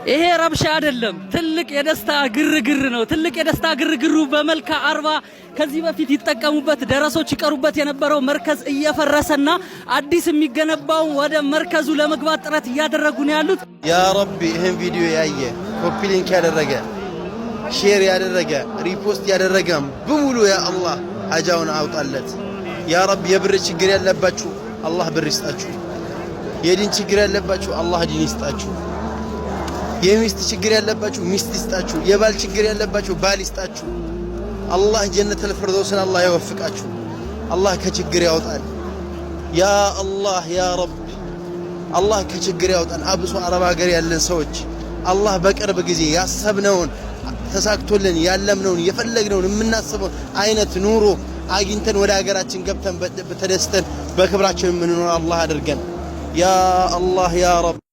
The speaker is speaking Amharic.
ይሄ ረብሻ አይደለም፣ ትልቅ የደስታ ግርግር ነው። ትልቅ የደስታ ግርግሩ በመልካ አርባ ከዚህ በፊት ይጠቀሙበት ደረሶች ይቀሩበት የነበረው መርከዝ እየፈረሰና አዲስ የሚገነባው ወደ መርከዙ ለመግባት ጥረት እያደረጉ ነው ያሉት። ያ ረቢ ይሄን ቪዲዮ ያየ ኮፒ ሊንክ ያደረገ ሼር ያደረገ ሪፖስት ያደረገም በሙሉ ያ አላህ ሀጃውን አውጣለት። ያ ረቢ የብር ችግር ያለባችሁ አላህ ብር ይስጣችሁ። የዲን ችግር ያለባችሁ አላህ ዲን ይስጣችሁ። የሚስት ችግር ያለባችሁ ሚስት ይስጣችሁ። የባል ችግር ያለባችሁ ባል ይስጣችሁ። አላህ ጀነተል ፊርደውስን አላህ ይወፍቃችሁ። አላህ ከችግር ያውጣል። ያ አላህ ያ ረብ አላህ ከችግር ያውጣል። አብሶ አረብ ሀገር ያለን ሰዎች አላህ በቅርብ ጊዜ ያሰብነውን ተሳክቶልን ያለምነውን የፈለግነውን የምናስበው አይነት ኑሮ አግኝተን ወደ ሀገራችን ገብተን ተደስተን በክብራችን የምንኖር አላህ አድርገን። ያ አላህ ያ ረብ